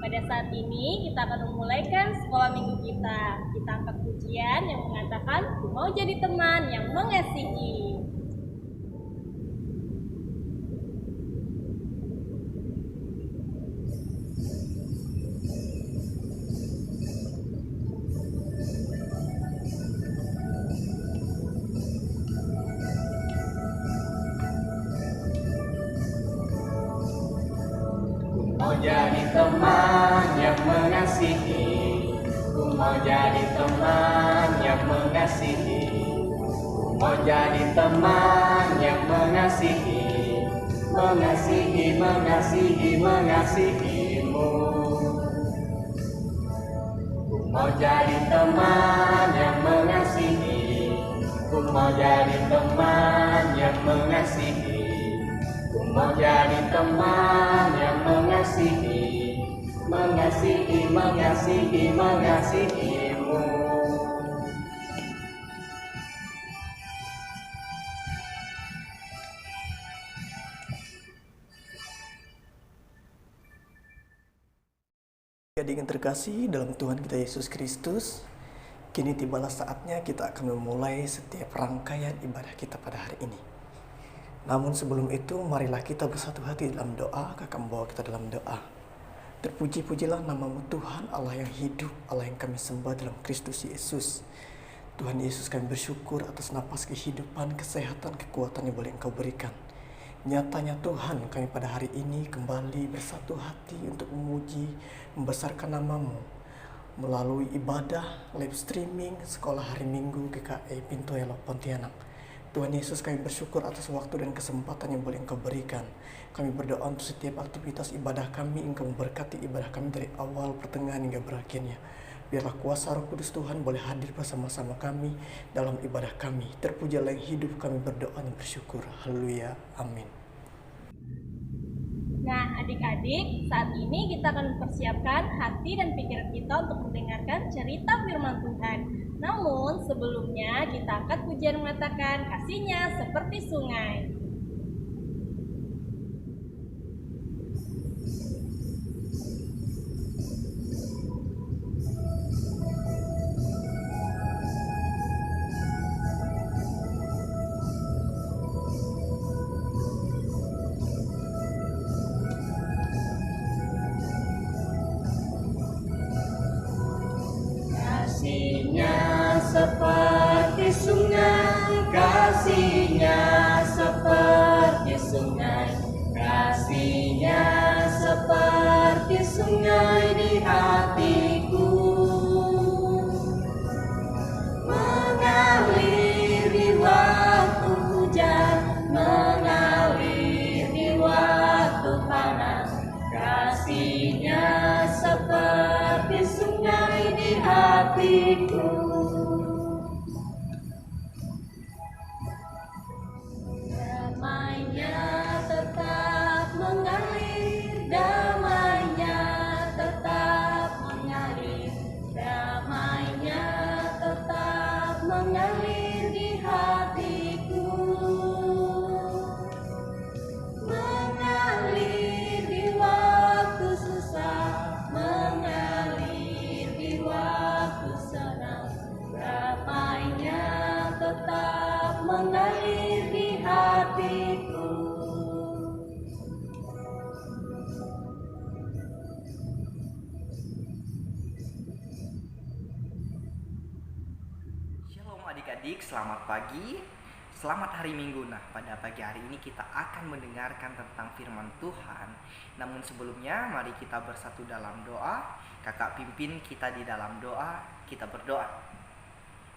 Pada saat ini kita akan memulaikan sekolah minggu kita. Kita angkat pujian yang mengatakan, "Ku mau jadi teman yang mengasihi." Mau jadi teman yang mengasihi, ku mau jadi teman yang mengasihi, ku mau jadi teman yang mengasihi, mengasihi, mengasihi, mengasihimu. Ku mau jadi teman yang mengasihi, ku mau jadi teman yang mengasihi, ku mau jadi teman yang mengasihi, mengasihi, mengasihi, mengasihimu. Adik yang terkasih dalam Tuhan kita Yesus Kristus, kini tibalah saatnya kita akan memulai setiap rangkaian ibadah kita pada hari ini. Namun sebelum itu, marilah kita bersatu hati dalam doa. Kakak membawa kita dalam doa. Terpuji-pujilah namamu Tuhan, Allah yang hidup, Allah yang kami sembah dalam Kristus Yesus. Tuhan Yesus, kami bersyukur atas napas kehidupan, kesehatan, kekuatan yang boleh Engkau berikan. Nyatanya Tuhan, kami pada hari ini kembali bersatu hati untuk memuji, membesarkan namamu melalui ibadah, live streaming, sekolah hari Minggu GKI Pintu Elo Pontianak. Tuhan Yesus, kami bersyukur atas waktu dan kesempatan yang boleh Engkau berikan. Kami berdoa untuk setiap aktivitas ibadah kami, Engkau memberkati ibadah kami dari awal, pertengahan hingga berakhirnya. Biarlah kuasa Roh Kudus Tuhan boleh hadir bersama-sama kami dalam ibadah kami. Terpujilah yang hidup, kami berdoa dan bersyukur. Haleluya. Amin. Nah, adik-adik, saat ini kita akan mempersiapkan hati dan pikiran kita untuk mendengarkan cerita firman Tuhan. Namun, sebelumnya kita angkat pujian mengatakan, "Kasihnya seperti sungai." Kasihnya seperti sungai, kasihnya seperti sungai, kasihnya seperti sungai di hatiku, mengalir di waktu hujan, mengalir di waktu panas. Kasihnya seperti sungai di hatiku. Damainya tetap mengalir, damainya tetap mengalir, damainya tetap mengalir di hatiku, mengalir di waktu susah, mengalir di waktu senang, damainya tetap mengalir di hatiku. Shalom adik-adik, selamat pagi, selamat hari Minggu. Nah, pada pagi hari ini kita akan mendengarkan tentang firman Tuhan. Namun sebelumnya, mari kita bersatu dalam doa. Kakak pimpin kita di dalam doa, kita berdoa.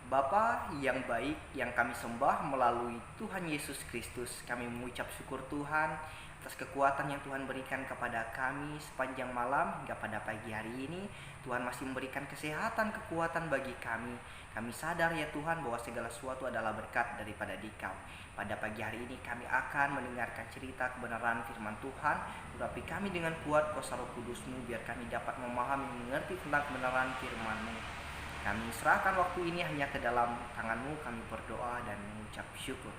Bapa yang baik, yang kami sembah melalui Tuhan Yesus Kristus, kami mengucap syukur Tuhan atas kekuatan yang Tuhan berikan kepada kami sepanjang malam hingga pada pagi hari ini. Tuhan masih memberikan kesehatan, kekuatan bagi kami. Kami sadar ya Tuhan bahwa segala sesuatu adalah berkat daripada Dikau. Pada pagi hari ini kami akan mendengarkan cerita kebenaran firman Tuhan. Urapi kami dengan kuat kuasa Roh Kudus-Mu, biar kami dapat memahami, mengerti tentang kebenaran firman-Mu. Kami serahkan waktu ini hanya ke dalam tangan-Mu. Kami berdoa dan mengucap syukur.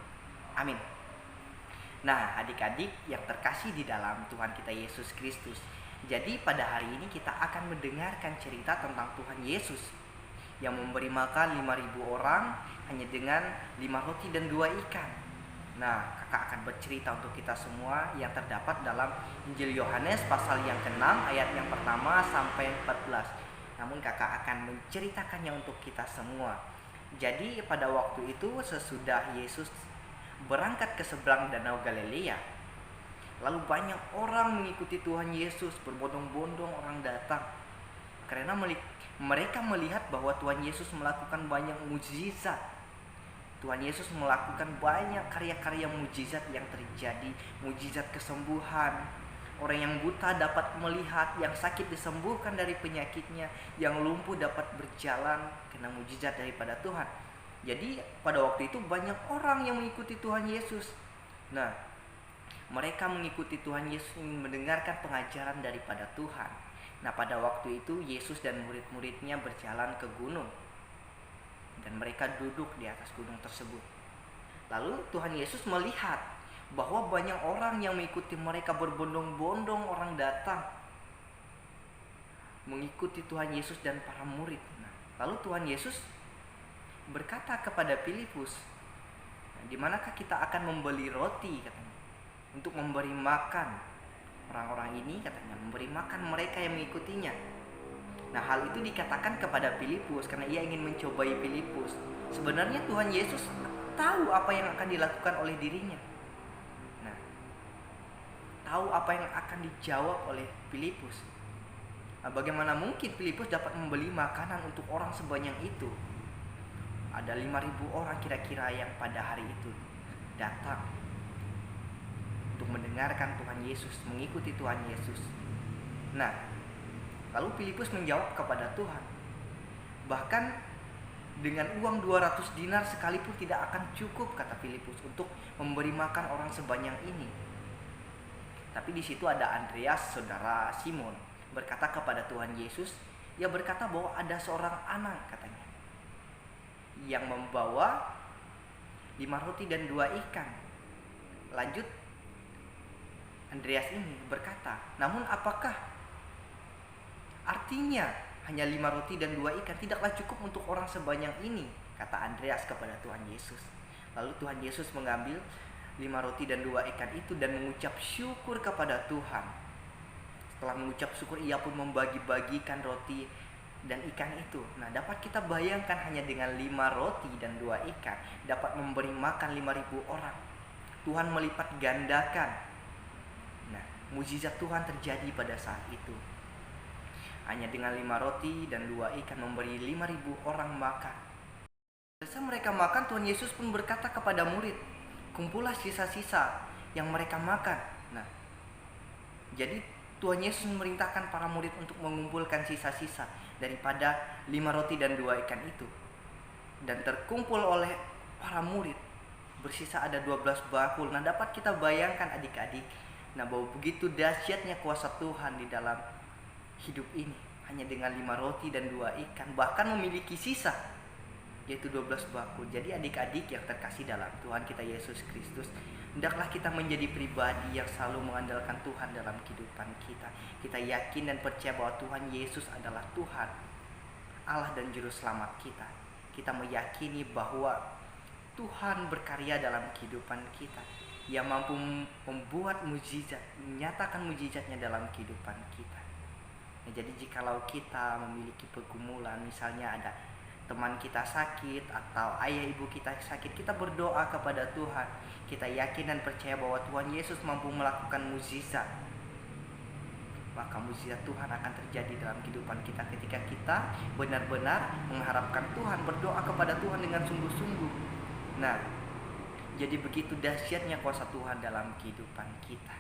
Amin. Nah, adik-adik yang terkasih di dalam Tuhan kita Yesus Kristus, Jadi pada hari ini kita akan mendengarkan cerita tentang Tuhan Yesus yang memberi makan 5.000 orang hanya dengan 5 roti dan 2 ikan. Nah, kakak akan bercerita untuk kita semua yang terdapat dalam Injil Yohanes pasal yang ke-6 ayat yang pertama sampai 14. Namun kakak akan menceritakannya untuk kita semua. Jadi pada waktu itu sesudah Yesus berangkat ke seberang danau Galilea, lalu banyak orang mengikuti Tuhan Yesus, berbondong-bondong orang datang. Karena mereka melihat bahwa Tuhan Yesus melakukan banyak mukjizat. Tuhan Yesus melakukan banyak karya-karya mukjizat yang terjadi, mukjizat kesembuhan. Orang yang buta dapat melihat, yang sakit disembuhkan dari penyakitnya, yang lumpuh dapat berjalan karena mukjizat daripada Tuhan. Jadi pada waktu itu banyak orang yang mengikuti Tuhan Yesus. Nah, mereka mengikuti Tuhan Yesus mendengarkan pengajaran daripada Tuhan. Nah, pada waktu itu Yesus dan murid-muridnya berjalan ke gunung. Dan mereka duduk di atas gunung tersebut. Lalu Tuhan Yesus melihat bahwa banyak orang yang mengikuti mereka, berbondong-bondong orang datang mengikuti Tuhan Yesus dan para murid. Nah, lalu Tuhan Yesus berkata kepada Filipus, "Di manakah kita akan membeli roti?" katanya, untuk memberi makan orang-orang ini, katanya, memberi makan mereka yang mengikutinya. Nah, hal itu dikatakan kepada Filipus karena ia ingin mencobai Filipus. Sebenarnya Tuhan Yesus tahu apa yang akan dilakukan oleh dirinya. Nah, tahu apa yang akan dijawab oleh Filipus. Nah, bagaimana mungkin Filipus dapat membeli makanan untuk orang sebanyak itu? Ada 5.000 orang kira-kira yang pada hari itu datang untuk mendengarkan Tuhan Yesus, mengikuti Tuhan Yesus. Nah, lalu Filipus menjawab kepada Tuhan, bahkan dengan uang 200 dinar sekalipun tidak akan cukup, kata Filipus, untuk memberi makan orang sebanyak ini. Tapi di situ ada Andreas, saudara Simon, berkata kepada Tuhan Yesus, ia berkata bahwa ada seorang anak, katanya, yang membawa 5 roti dan 2 ikan. Lanjut, Andreas ini berkata, namun apakah artinya hanya 5 roti dan 2 ikan tidaklah cukup untuk orang sebanyak ini, kata Andreas kepada Tuhan Yesus. Lalu Tuhan Yesus mengambil 5 roti dan 2 ikan itu dan mengucap syukur kepada Tuhan. Setelah mengucap syukur, ia pun membagi-bagikan roti dan ikan itu. Nah, dapat kita bayangkan hanya dengan 5 roti dan 2 ikan dapat memberi makan 5.000 orang. Tuhan melipat gandakan. Nah, mukjizat Tuhan terjadi pada saat itu. Hanya dengan 5 roti dan 2 ikan memberi 5.000 orang makan. Setelah mereka makan, Tuhan Yesus pun berkata kepada murid, kumpullah sisa-sisa yang mereka makan. Nah, jadi Tuhan Yesus memerintahkan para murid untuk mengumpulkan sisa-sisa daripada 5 roti dan 2 ikan itu. Dan terkumpul oleh para murid, bersisa ada 12 bakul. Nah, dapat kita bayangkan adik-adik, nah, bahwa begitu dahsyatnya kuasa Tuhan di dalam hidup ini. Hanya dengan 5 roti dan 2 ikan, bahkan memiliki sisa, yaitu 12 bakul. Jadi adik-adik yang terkasih dalam Tuhan kita Yesus Kristus, hendaklah kita menjadi pribadi yang selalu mengandalkan Tuhan dalam kehidupan kita. Kita yakin dan percaya bahwa Tuhan Yesus adalah Tuhan, Allah dan Juru Selamat kita. Kita meyakini bahwa Tuhan berkarya dalam kehidupan kita. Ia mampu membuat mukjizat, menyatakan mukjizatnya dalam kehidupan kita. Nah, jadi jikalau kita memiliki pergumulan, misalnya ada teman kita sakit atau ayah ibu kita sakit, kita berdoa kepada Tuhan. Kita yakin dan percaya bahwa Tuhan Yesus mampu melakukan mukjizat. Maka mukjizat Tuhan akan terjadi dalam kehidupan kita ketika kita benar-benar mengharapkan Tuhan, berdoa kepada Tuhan dengan sungguh-sungguh. Nah, jadi begitu dahsyatnya kuasa Tuhan dalam kehidupan kita.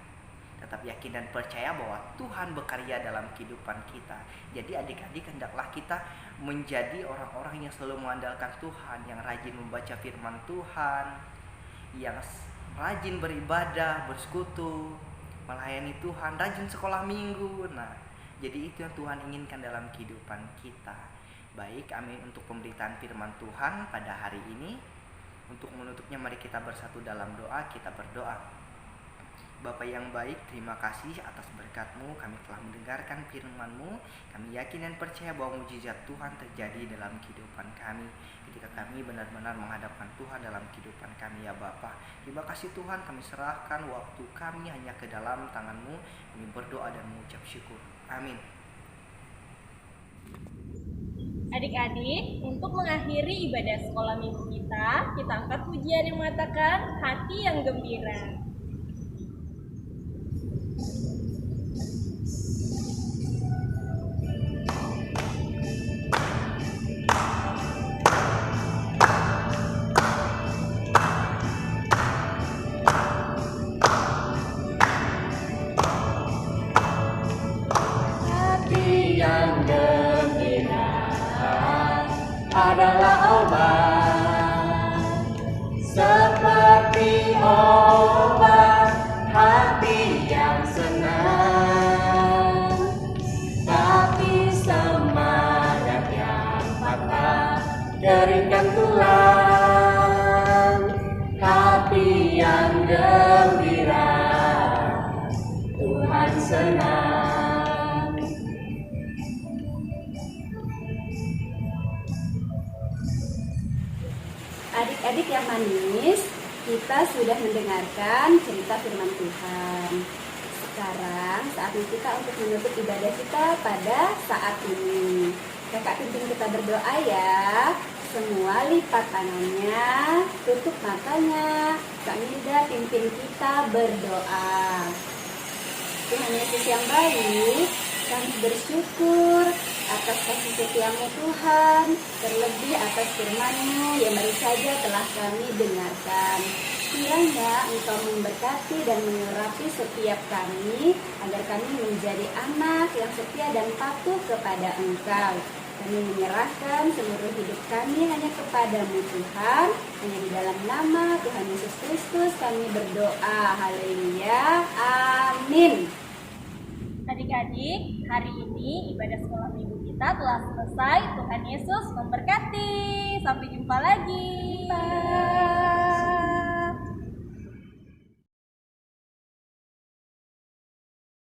Tetap yakin dan percaya bahwa Tuhan berkarya dalam kehidupan kita. Jadi adik-adik, hendaklah kita menjadi orang-orang yang selalu mengandalkan Tuhan, yang rajin membaca firman Tuhan, yang rajin beribadah, bersekutu, melayani Tuhan, rajin sekolah minggu. Nah, jadi itu yang Tuhan inginkan dalam kehidupan kita. Baik, amin untuk pemberitaan firman Tuhan pada hari ini. Untuk menutupnya, mari kita bersatu dalam doa. Kita berdoa. Bapa yang baik, terima kasih atas berkat-Mu. Kami telah mendengarkan firman-Mu. Kami yakin dan percaya bahwa mujizat Tuhan terjadi dalam kehidupan kami ketika kami benar-benar menghadapkan Tuhan dalam kehidupan kami ya Bapa. Terima kasih Tuhan, kami serahkan waktu kami hanya ke dalam tangan-Mu. Kami berdoa dan mengucap syukur. Amin. Adik-adik, untuk mengakhiri ibadah sekolah minggu kita angkat pujian yang mengatakan hati yang gembira. Adalah obat, seperti obat hati yang senang, tapi semangat yang patah keringkan tulang. Hati yang gembira, Tuhan senang. Adik-adik yang manis, kita sudah mendengarkan cerita firman Tuhan. Sekarang saatnya kita untuk menutup ibadah kita pada saat ini. Kakak pimpin kita berdoa ya. Semua lipat tangannya, tutup matanya. Kak Milda pimpin kita berdoa. Tuhan Yesus yang baik, kami bersyukur atas kasih setiamu Tuhan, terlebih atas firman-Mu yang baru saja telah kami dengarkan. Kiranya Engkau memberkati dan mengurapi setiap kami, agar kami menjadi anak yang setia dan patuh kepada Engkau. Kami menyerahkan seluruh hidup kami hanya kepada-Mu Tuhan, hanya di dalam nama Tuhan Yesus Kristus kami berdoa. Haleluya, amin. Adik-adik, hari ini ibadah sekolah minggu kita telah selesai. Tuhan Yesus memberkati. Sampai jumpa lagi. Bye.